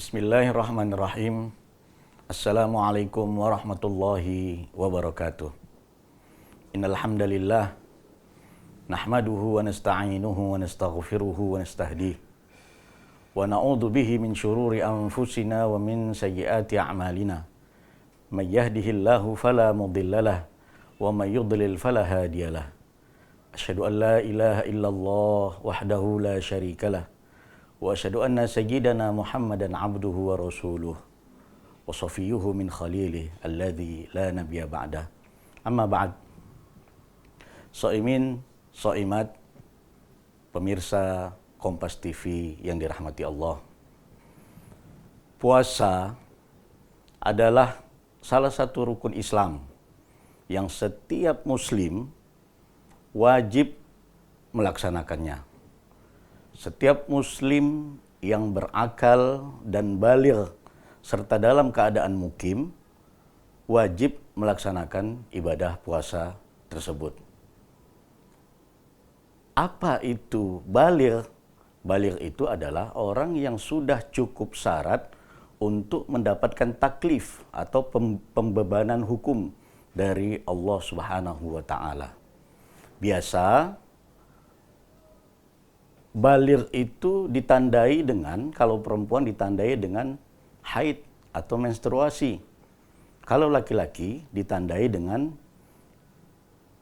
Bismillahirrahmanirrahim. Assalamualaikum warahmatullahi wabarakatuh. Innal hamdalillah nahmaduhu wa nasta'inuhu wa nastaghfiruhu wa nastahdihi wa na'udzu bihi min syururi anfusina wa min sayyiati a'malina. May yahdihillahu fala mudhillalah wa may yudlil fala hadiyalah. Asyhadu an la ilaha illallah wahdahu la syarikalah wa asyhadu anna sayyidana Muhammadan abduhu wa rasuluh wa safiyuhu min khalilih alladzi la nabiyya ba'dah. Amma ba'd. Shaimin, shaimat, pemirsa Kompas TV yang dirahmati Allah. Puasa adalah salah satu rukun Islam yang setiap muslim wajib melaksanakannya. Setiap muslim yang berakal dan baligh serta dalam keadaan mukim wajib melaksanakan ibadah puasa tersebut. Apa itu baligh? Baligh itu adalah orang yang sudah cukup syarat untuk mendapatkan taklif atau pembebanan hukum dari Allah Subhanahu wa taala. Biasa baligh itu ditandai dengan, kalau perempuan ditandai dengan haid atau menstruasi. Kalau laki-laki ditandai dengan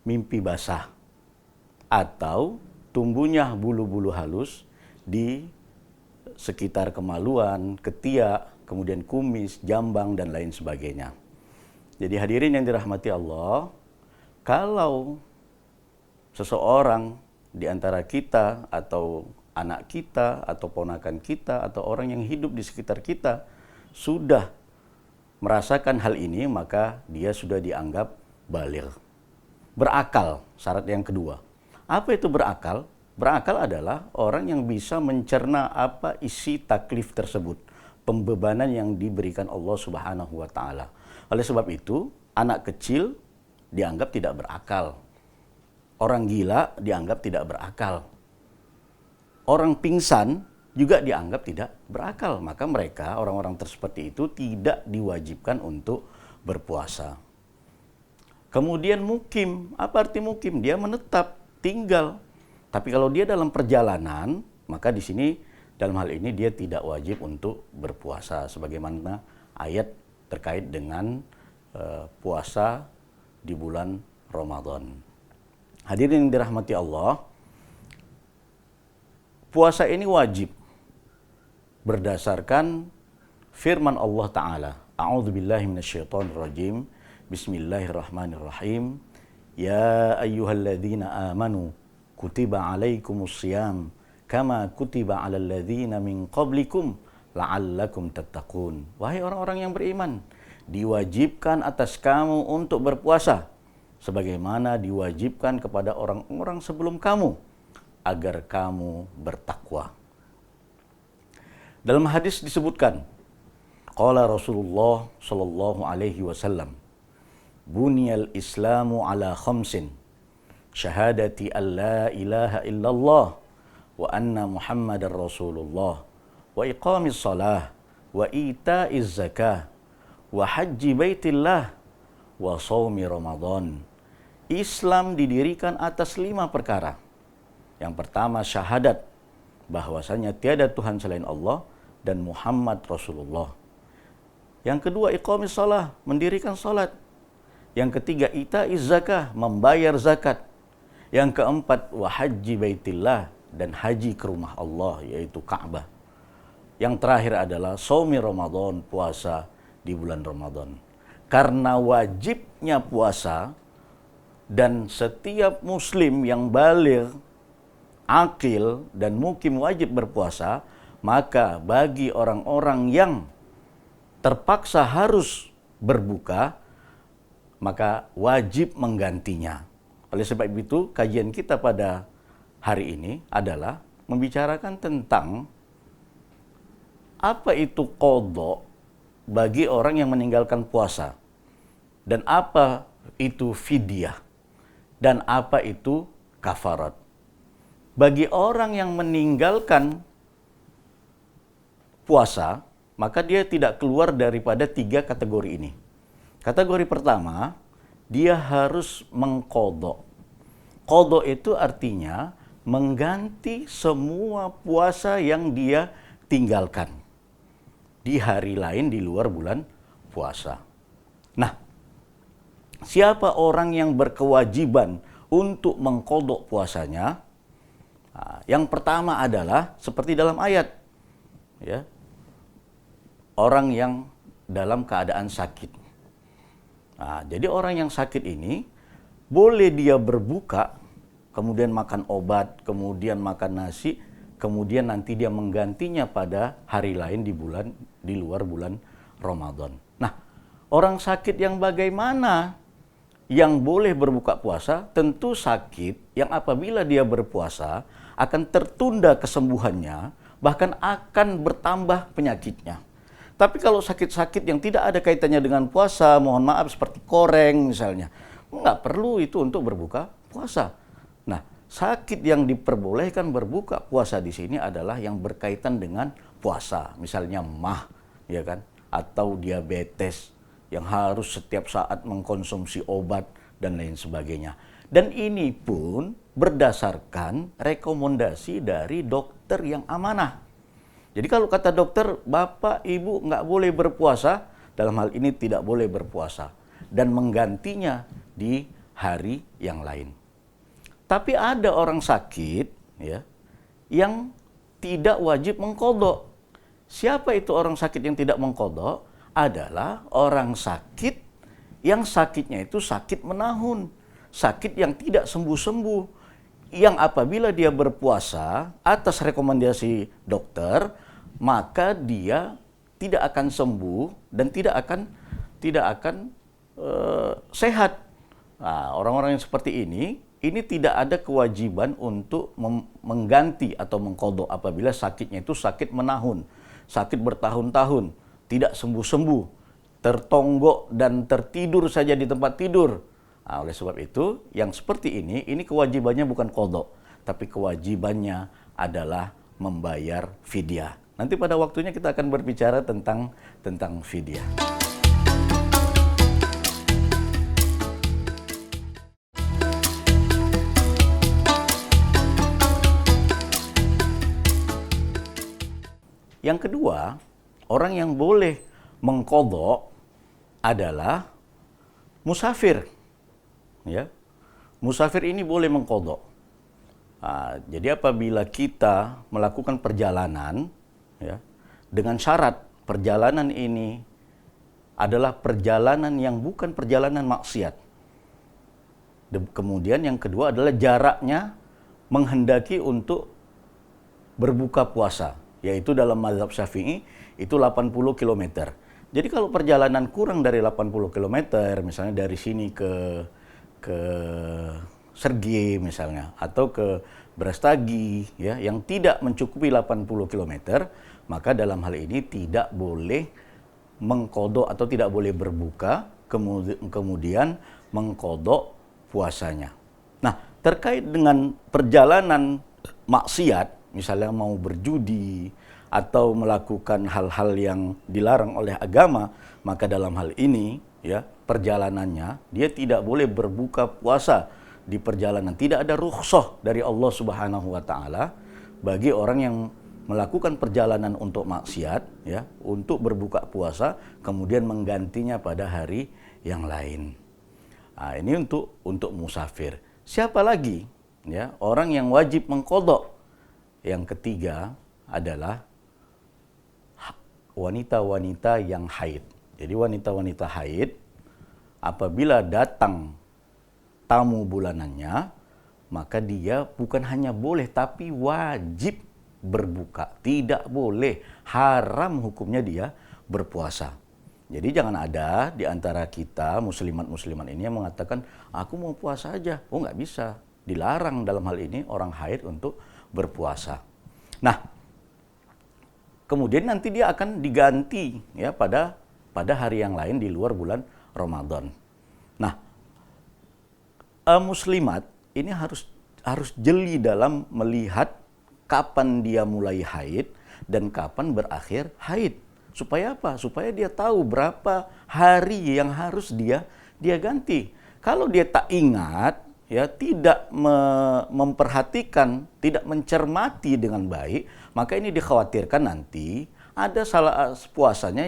mimpi basah atau tumbuhnya bulu-bulu halus di sekitar kemaluan, ketiak, kemudian kumis, jambang, dan lain sebagainya. Jadi hadirin yang dirahmati Allah, kalau seseorang di antara kita atau anak kita atau ponakan kita atau orang yang hidup di sekitar kita sudah merasakan hal ini, maka dia sudah dianggap baligh. Berakal, syarat yang kedua. Apa itu berakal? Berakal adalah orang yang bisa mencerna apa isi taklif tersebut, pembebanan yang diberikan Allah Subhanahu wa taala. Oleh sebab itu, anak kecil dianggap tidak berakal. Orang gila dianggap tidak berakal. Orang pingsan juga dianggap tidak berakal. Maka mereka, orang-orang seperti itu tidak diwajibkan untuk berpuasa. Kemudian mukim. Apa arti mukim? Dia menetap, tinggal. Tapi kalau dia dalam perjalanan, maka di sini dalam hal ini dia tidak wajib untuk berpuasa. Sebagaimana ayat terkait dengan puasa di bulan Ramadan. Hadirin yang dirahmati Allah, puasa ini wajib berdasarkan firman Allah Ta'ala. A'udzubillahi minasyaitonirrajim. Bismillahirrahmanirrahim. Ya ayyuhalladzina amanu kutiba alaikumussyam kama kutiba alal ladzina min qablikum la'allakum tattaqun. Wahai orang-orang yang beriman, diwajibkan atas kamu untuk berpuasa sebagaimana diwajibkan kepada orang-orang sebelum kamu, agar kamu bertakwa. Dalam hadis disebutkan, qala Rasulullah sallallahu alaihi wasallam, buniyal islamu ala khamsin, syahadati an la ilaha illallah wa anna muhammadar rasulullah wa iqamis salah wa ita'iz zakah wa hajji baitillah wa shaumi ramadan. Islam didirikan atas 5 perkara. Yang pertama syahadat bahwasanya tiada Tuhan selain Allah dan Muhammad Rasulullah. Yang kedua iqamis shalah, mendirikan salat. Yang ketiga ita'iz zakah, membayar zakat. Yang keempat wa hajji baitillah, dan haji ke rumah Allah yaitu Ka'bah. Yang terakhir adalah shaumi Ramadan, puasa di bulan Ramadan. Karena wajibnya puasa dan setiap muslim yang baligh, akil, dan mukim wajib berpuasa, maka bagi orang-orang yang terpaksa harus berbuka, maka wajib menggantinya. Oleh sebab itu, kajian kita pada hari ini adalah membicarakan tentang apa itu qadha bagi orang yang meninggalkan puasa, dan apa itu fidyah, dan apa itu kafarat. Bagi orang yang meninggalkan puasa, maka dia tidak keluar daripada 3 kategori ini. Kategori pertama, dia harus mengqadha. Qadha itu artinya mengganti semua puasa yang dia tinggalkan di hari lain di luar bulan puasa. Nah, siapa orang yang berkewajiban untuk mengqadha puasanya? Nah, yang pertama adalah seperti dalam ayat, ya, orang yang dalam keadaan sakit. Nah, jadi orang yang sakit ini boleh dia berbuka, kemudian makan obat, kemudian makan nasi, kemudian nanti dia menggantinya pada hari lain di luar bulan Ramadan. Nah, orang sakit yang bagaimana yang boleh berbuka puasa? Tentu sakit yang apabila dia berpuasa akan tertunda kesembuhannya, bahkan akan bertambah penyakitnya. Tapi kalau sakit-sakit yang tidak ada kaitannya dengan puasa, mohon maaf seperti koreng misalnya, nggak perlu itu untuk berbuka puasa. Nah, sakit yang diperbolehkan berbuka puasa di sini adalah yang berkaitan dengan puasa, misalnya MAH, ya kan, atau diabetes yang harus setiap saat mengkonsumsi obat dan lain sebagainya. Dan ini pun berdasarkan rekomendasi dari dokter yang amanah. Jadi kalau kata dokter, Bapak, Ibu nggak boleh berpuasa, dalam hal ini tidak boleh berpuasa. Dan menggantinya di hari yang lain. Tapi ada orang sakit, ya, yang tidak wajib mengqadha. Siapa itu orang sakit yang tidak mengqadha? Adalah orang sakit yang sakitnya itu sakit menahun. Sakit yang tidak sembuh-sembuh. Yang apabila dia berpuasa atas rekomendasi dokter, maka dia tidak akan sembuh dan tidak akan sehat. Nah, orang-orang yang seperti ini tidak ada kewajiban untuk mengganti atau mengqadha apabila sakitnya itu sakit menahun, sakit bertahun-tahun, tidak sembuh-sembuh, tertonggok dan tertidur saja di tempat tidur. Nah, oleh sebab itu, yang seperti ini kewajibannya bukan qadha, tapi kewajibannya adalah membayar fidyah. Nanti pada waktunya kita akan berbicara tentang fidyah. Yang kedua, orang yang boleh mengqadha adalah musafir. Ya, musafir ini boleh mengqadha. Nah, jadi apabila kita melakukan perjalanan, ya, dengan syarat perjalanan ini adalah perjalanan yang bukan perjalanan maksiat. Kemudian yang kedua adalah jaraknya menghendaki untuk berbuka puasa, yaitu dalam mazhab Syafi'i itu 80 km. Jadi kalau perjalanan kurang dari 80 km, misalnya dari sini ke Sergi misalnya, atau ke Brastagi, ya, yang tidak mencukupi 80 km, maka dalam hal ini tidak boleh mengqadha atau tidak boleh berbuka, kemudian mengqadha puasanya. Nah, terkait dengan perjalanan maksiat, misalnya mau berjudi atau melakukan hal-hal yang dilarang oleh agama, maka dalam hal ini, ya, perjalanannya dia tidak boleh berbuka puasa di perjalanan. Tidak ada rukhsah dari Allah Subhanahu wa taala bagi orang yang melakukan perjalanan untuk maksiat, ya, untuk berbuka puasa kemudian menggantinya pada hari yang lain. Nah, ini untuk musafir. Siapa lagi, ya, orang yang wajib mengqadha? Yang ketiga adalah wanita-wanita yang haid. Jadi wanita-wanita haid apabila datang tamu bulanannya, maka dia bukan hanya boleh tapi wajib berbuka. Tidak boleh, haram hukumnya dia berpuasa. Jadi jangan ada di antara kita muslimat-muslimat ini yang mengatakan, aku mau puasa aja. Oh, nggak bisa. Dilarang dalam hal ini orang haid untuk berpuasa. Nah, kemudian nanti dia akan diganti, ya, pada hari yang lain di luar bulan Ramadan. Nah, muslimat ini harus jeli dalam melihat kapan dia mulai haid dan kapan berakhir haid. Supaya apa? Supaya dia tahu berapa hari yang harus dia ganti. Kalau dia tak ingat, ya tidak memperhatikan, tidak mencermati dengan baik, maka ini dikhawatirkan nanti ada salah puasanya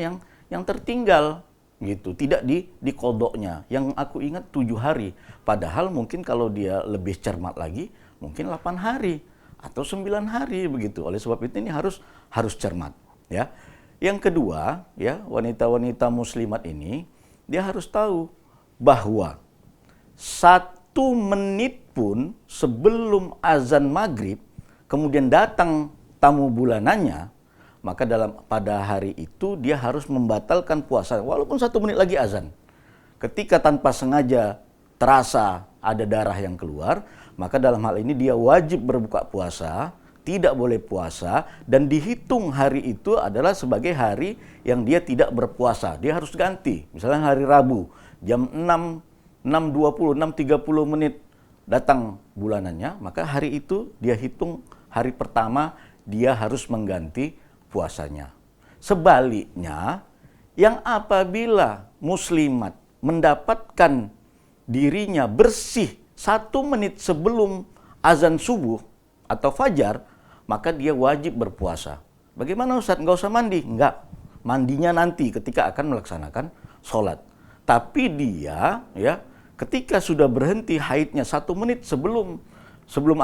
yang tertinggal gitu, tidak di kodoknya. Yang aku ingat 7 hari, padahal mungkin kalau dia lebih cermat lagi, mungkin 8 hari atau 9 hari begitu. Oleh sebab itu ini harus cermat, ya. Yang kedua, ya, wanita-wanita muslimat ini dia harus tahu bahwa 1 menit pun sebelum azan maghrib, kemudian datang tamu bulanannya, maka pada hari itu dia harus membatalkan puasa walaupun 1 menit lagi azan. Ketika tanpa sengaja terasa ada darah yang keluar, maka dalam hal ini dia wajib berbuka puasa, tidak boleh puasa, dan dihitung hari itu adalah sebagai hari yang dia tidak berpuasa. Dia harus ganti. Misalnya hari Rabu, jam 6.30 menit datang bulanannya, maka hari itu dia hitung hari pertama dia harus mengganti puasanya. Sebaliknya, yang apabila muslimat mendapatkan dirinya bersih 1 menit sebelum azan subuh atau fajar, maka dia wajib berpuasa. Bagaimana Ustaz? Nggak usah mandi? Enggak. Mandinya nanti ketika akan melaksanakan sholat. Tapi dia, ya, ketika sudah berhenti haidnya 1 menit sebelum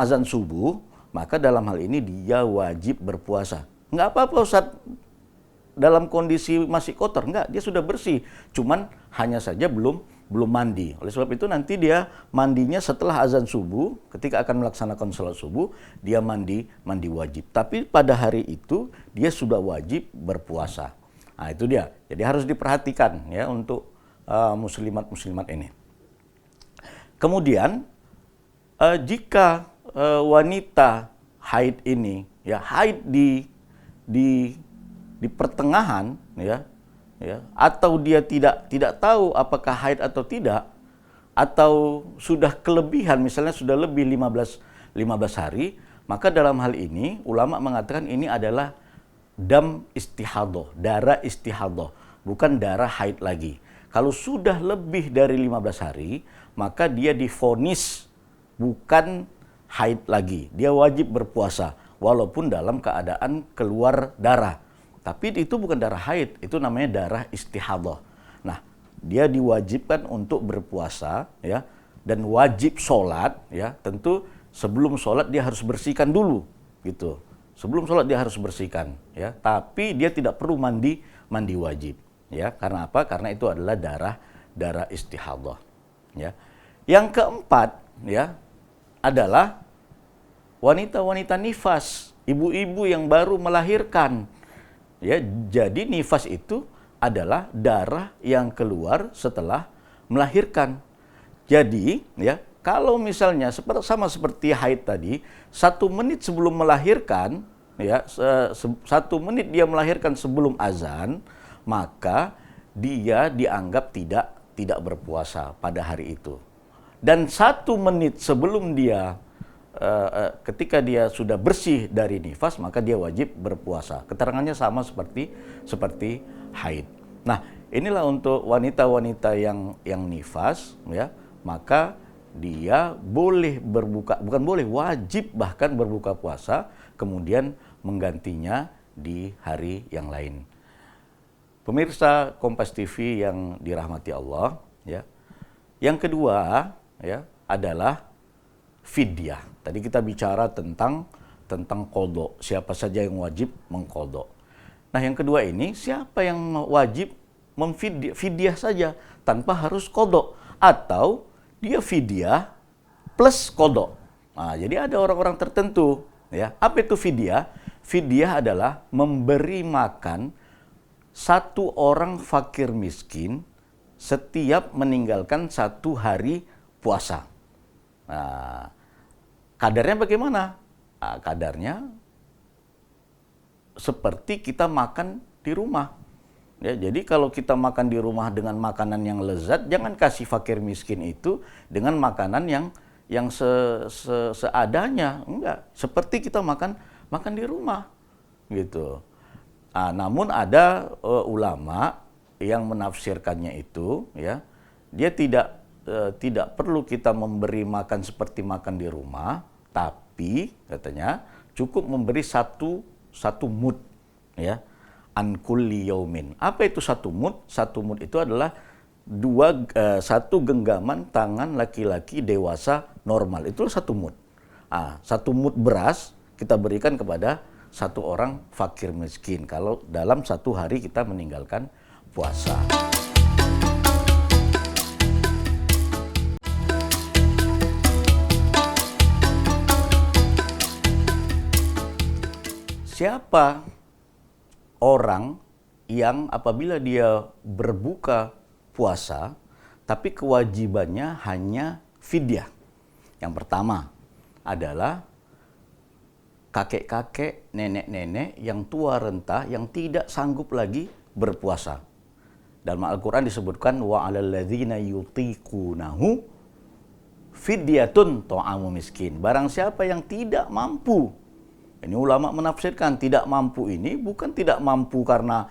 azan subuh, maka dalam hal ini dia wajib berpuasa. Enggak apa-apa Ustaz, dalam kondisi masih kotor. Enggak, dia sudah bersih. Cuman hanya saja belum mandi. Oleh sebab itu nanti dia mandinya setelah azan subuh, ketika akan melaksanakan sholat subuh, dia mandi wajib. Tapi pada hari itu dia sudah wajib berpuasa. Nah itu dia. Jadi harus diperhatikan ya untuk muslimat-muslimat ini. Kemudian jika wanita haid ini ya haid di pertengahan ya atau dia tidak tahu apakah haid atau tidak, atau sudah kelebihan misalnya sudah lebih 15 hari, maka dalam hal ini ulama mengatakan ini adalah dam istihadah, darah istihadah, bukan darah haid lagi. Kalau sudah lebih dari 15 hari, maka dia divonis bukan haid lagi. Dia wajib berpuasa walaupun dalam keadaan keluar darah. Tapi itu bukan darah haid, itu namanya darah istihadah. Nah, dia diwajibkan untuk berpuasa ya dan wajib sholat ya. Tentu sebelum sholat dia harus bersihkan dulu gitu. Sebelum sholat dia harus bersihkan ya. Tapi dia tidak perlu mandi wajib ya. Karena apa? Karena itu adalah darah istihadah ya. Yang keempat ya adalah wanita-wanita nifas, ibu-ibu yang baru melahirkan. Ya, jadi nifas itu adalah darah yang keluar setelah melahirkan. Jadi, ya, kalau misalnya sama seperti haid tadi, 1 menit sebelum melahirkan, ya, 1 menit dia melahirkan sebelum azan, maka dia dianggap tidak berpuasa pada hari itu. Dan 1 menit sebelum dia ketika dia sudah bersih dari nifas, maka dia wajib berpuasa. Keterangannya sama seperti haid. Nah, inilah untuk wanita-wanita yang nifas, ya, maka dia boleh berbuka, bukan boleh, wajib bahkan berbuka puasa, kemudian menggantinya di hari yang lain. Pemirsa Kompas TV yang dirahmati Allah, ya. Yang kedua, ya, adalah fidyah. Tadi kita bicara tentang qodho, siapa saja yang wajib mengqodho. Nah, yang kedua ini siapa yang wajib fidyah saja tanpa harus qodho, atau dia fidyah plus qodho. Nah, jadi ada orang-orang tertentu ya. Apa itu fidyah? Fidyah adalah memberi makan 1 orang fakir miskin setiap meninggalkan 1 hari puasa. Nah, kadarnya bagaimana? Nah, kadarnya seperti kita makan di rumah. Ya, jadi kalau kita makan di rumah dengan makanan yang lezat, jangan kasih fakir miskin itu dengan makanan yang seadanya. Enggak, seperti kita makan di rumah gitu. Namun ada ulama yang menafsirkannya itu, ya, dia tidak perlu kita memberi makan seperti makan di rumah, tapi katanya cukup memberi satu mud, ya, an kulli yaumin. Apa itu satu mud? Satu mud itu adalah satu genggaman tangan laki-laki dewasa normal. Itu satu mud. Satu mud beras kita berikan kepada satu orang fakir miskin kalau dalam satu hari kita meninggalkan puasa. Siapa orang yang apabila dia berbuka puasa tapi kewajibannya hanya fidyah? Yang pertama adalah kakek-kakek, nenek-nenek yang tua renta yang tidak sanggup lagi berpuasa. Dalam Al-Quran disebutkan wa 'alal ladzina yutiqunahu fidyatun ta'amu miskin. Barang siapa yang tidak mampu. Ini ulama menafsirkan tidak mampu ini bukan tidak mampu karena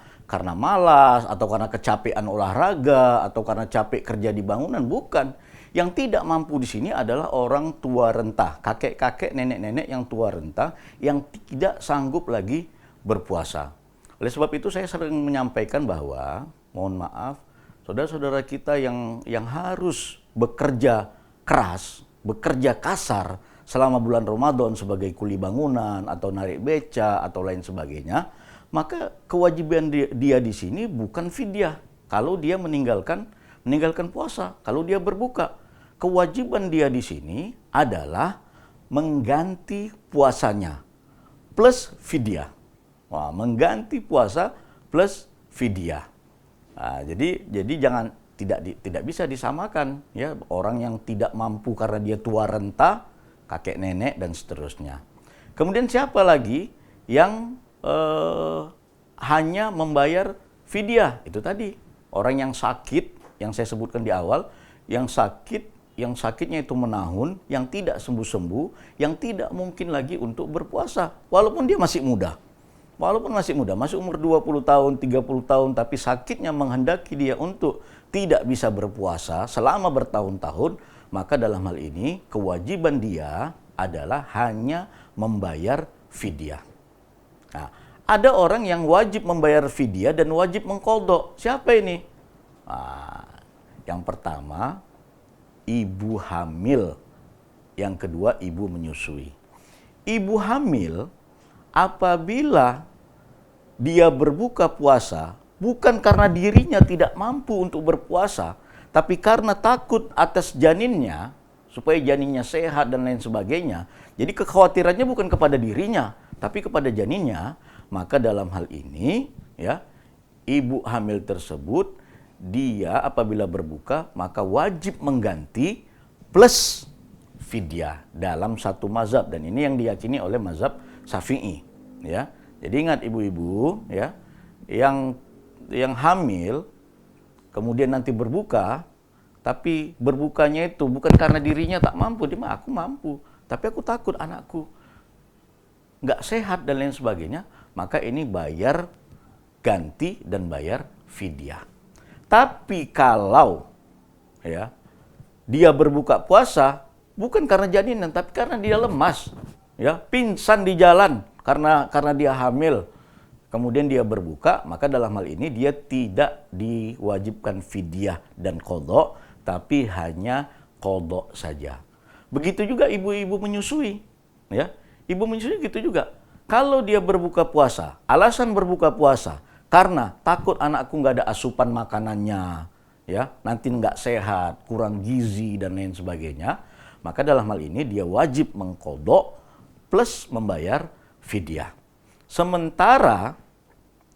malas atau karena kecapean olahraga atau karena capek kerja di bangunan, bukan. Yang tidak mampu di sini adalah orang tua renta, kakek-kakek, nenek-nenek yang tua renta yang tidak sanggup lagi berpuasa. Oleh sebab itu saya sering menyampaikan bahwa, mohon maaf, saudara-saudara kita yang harus bekerja keras, bekerja kasar selama bulan Ramadan sebagai kuli bangunan atau narik beca atau lain sebagainya, maka kewajiban dia di sini bukan fidyah kalau dia meninggalkan puasa, kalau dia berbuka. Kewajiban dia di sini adalah mengganti puasanya plus fidyah. Mengganti puasa plus fidyah. Jadi jangan tidak bisa disamakan, ya, orang yang tidak mampu karena dia tua renta, kakek nenek dan seterusnya. Kemudian siapa lagi yang hanya membayar fidyah? Itu tadi orang yang sakit yang saya sebutkan di awal, yang sakitnya itu menahun, yang tidak sembuh-sembuh, yang tidak mungkin lagi untuk berpuasa walaupun dia masih muda. Masih umur 20 tahun, 30 tahun, tapi sakitnya menghendaki dia untuk tidak bisa berpuasa selama bertahun-tahun, maka dalam hal ini kewajiban dia adalah hanya membayar fidyah. Ada orang yang wajib membayar fidyah dan wajib mengqadha. Siapa ini? Yang pertama, ibu hamil. Yang kedua, ibu menyusui. Ibu hamil apabila dia berbuka puasa bukan karena dirinya tidak mampu untuk berpuasa, tapi karena takut atas janinnya, supaya janinnya sehat dan lain sebagainya. Jadi kekhawatirannya bukan kepada dirinya, tapi kepada janinnya. Maka dalam hal ini, ya, ibu hamil tersebut, dia apabila berbuka maka wajib mengganti plus fidyah dalam satu mazhab, dan ini yang diyakini oleh mazhab Syafi'i, ya. Jadi ingat ibu-ibu, ya, yang hamil kemudian nanti berbuka, tapi berbukanya itu bukan karena dirinya tak mampu, dia mah aku mampu, tapi aku takut anakku nggak sehat dan lain sebagainya, maka ini bayar ganti dan bayar fidyah. Tapi kalau, ya, dia berbuka puasa bukan karena janinan, tapi karena dia lemas, ya, pingsan di jalan karena dia hamil, kemudian dia berbuka, maka dalam hal ini dia tidak diwajibkan fidyah dan qadha, tapi hanya qadha saja. Begitu juga ibu-ibu menyusui, ya. Ibu menyusui gitu juga. Kalau dia berbuka puasa, alasan berbuka puasa karena takut anakku nggak ada asupan makanannya, ya, nanti nggak sehat, kurang gizi dan lain sebagainya, maka dalam hal ini dia wajib mengqadha plus membayar fidyah. Sementara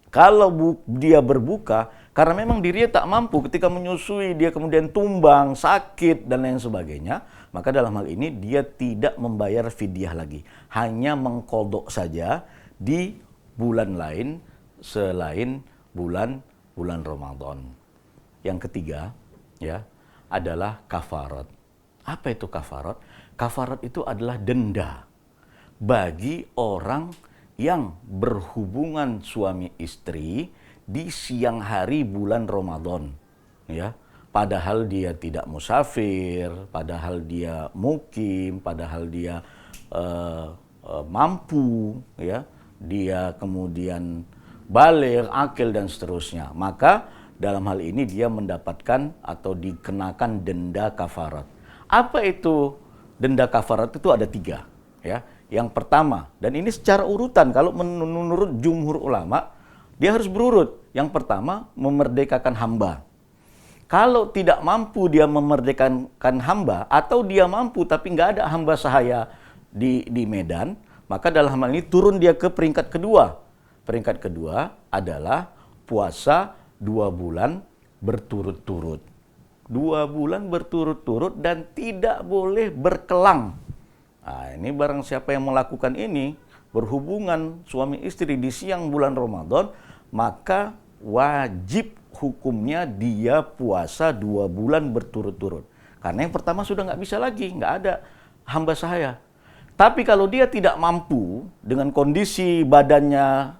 kalau dia berbuka karena memang dirinya tak mampu, ketika menyusui dia kemudian tumbang, sakit dan lain sebagainya, maka dalam hal ini dia tidak membayar fidyah lagi, hanya mengqadha saja di bulan lain selain bulan Ramadan. Yang ketiga, ya, adalah kafarat. Apa itu kafarat? Kafarat itu adalah denda bagi orang yang berhubungan suami istri di siang hari bulan Ramadan, ya. Padahal dia tidak musafir, padahal dia mukim, padahal dia mampu, ya. Dia kemudian baligh, akil dan seterusnya. Maka dalam hal ini dia mendapatkan atau dikenakan denda kafarat. Apa itu denda kafarat? Itu ada 3, ya. Yang pertama, dan ini secara urutan, kalau menurut jumhur ulama, dia harus berurut. Yang pertama, memerdekakan hamba. Kalau tidak mampu dia memerdekakan hamba, atau dia mampu tapi nggak ada hamba sahaya di Medan, maka dalam hal ini turun dia ke peringkat kedua. Peringkat kedua adalah puasa 2 bulan berturut-turut. 2 bulan berturut-turut dan tidak boleh berkelang. Nah, ini barang siapa yang melakukan ini, berhubungan suami istri di siang bulan Ramadan, maka wajib hukumnya dia puasa 2 bulan berturut-turut. Karena yang pertama sudah nggak bisa lagi, nggak ada hamba sahaya. Tapi kalau dia tidak mampu dengan kondisi badannya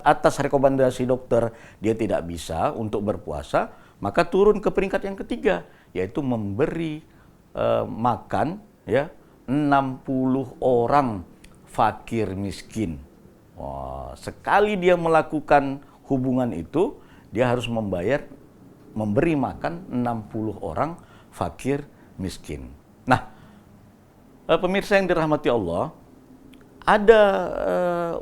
atas rekomendasi dokter, dia tidak bisa untuk berpuasa, maka turun ke peringkat yang ketiga, yaitu memberi makan, ya, 60 orang fakir miskin. Wah, sekali dia melakukan hubungan itu, dia harus memberi makan 60 orang fakir miskin. Nah, pemirsa yang dirahmati Allah, ada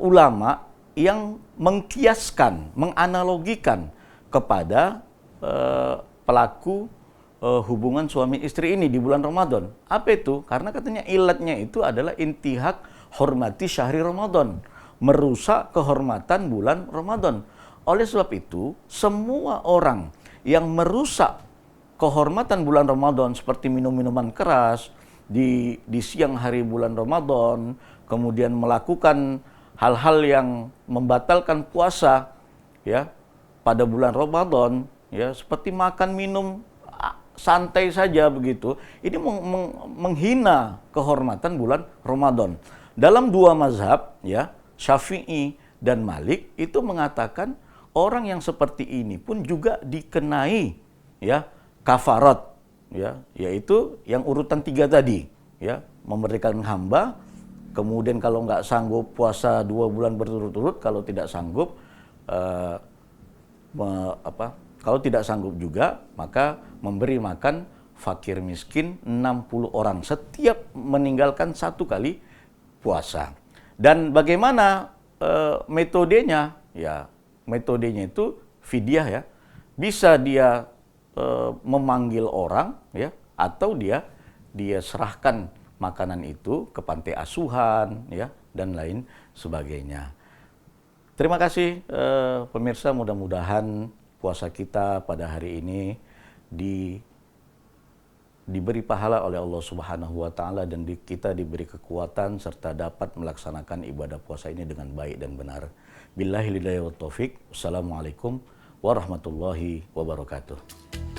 ulama yang mengkiaskan, menganalogikan kepada pelaku hubungan suami istri ini di bulan Ramadan. Apa itu? Karena katanya ilatnya itu adalah intihak hormati syahri Ramadan, merusak kehormatan bulan Ramadan. Oleh sebab itu, semua orang yang merusak kehormatan bulan Ramadan seperti minum minuman keras di siang hari bulan Ramadan, kemudian melakukan hal-hal yang membatalkan puasa, ya, pada bulan Ramadan, ya, seperti makan minum santai saja begitu, ini menghina kehormatan bulan Ramadan. Dalam 2 mazhab, ya, Syafi'i dan Malik itu mengatakan orang yang seperti ini pun juga dikenai, ya, kafarat, ya, yaitu yang urutan 3 tadi, ya, memerdekakan hamba, kemudian kalau nggak sanggup puasa 2 bulan berturut-turut, kalau tidak sanggup kalau tidak sanggup juga, maka memberi makan fakir miskin 60 orang setiap meninggalkan 1 kali puasa. Dan bagaimana metodenya? Ya, metodenya itu fidyah, ya. Bisa dia memanggil orang, ya, atau dia serahkan makanan itu ke panti asuhan, ya, dan lain sebagainya. Terima kasih pemirsa, mudah-mudahan puasa kita pada hari ini diberi pahala oleh Allah Subhanahu wa taala dan kita diberi kekuatan serta dapat melaksanakan ibadah puasa ini dengan baik dan benar. Billahi hidayah wa taufik. Wassalamualaikum warahmatullahi wabarakatuh.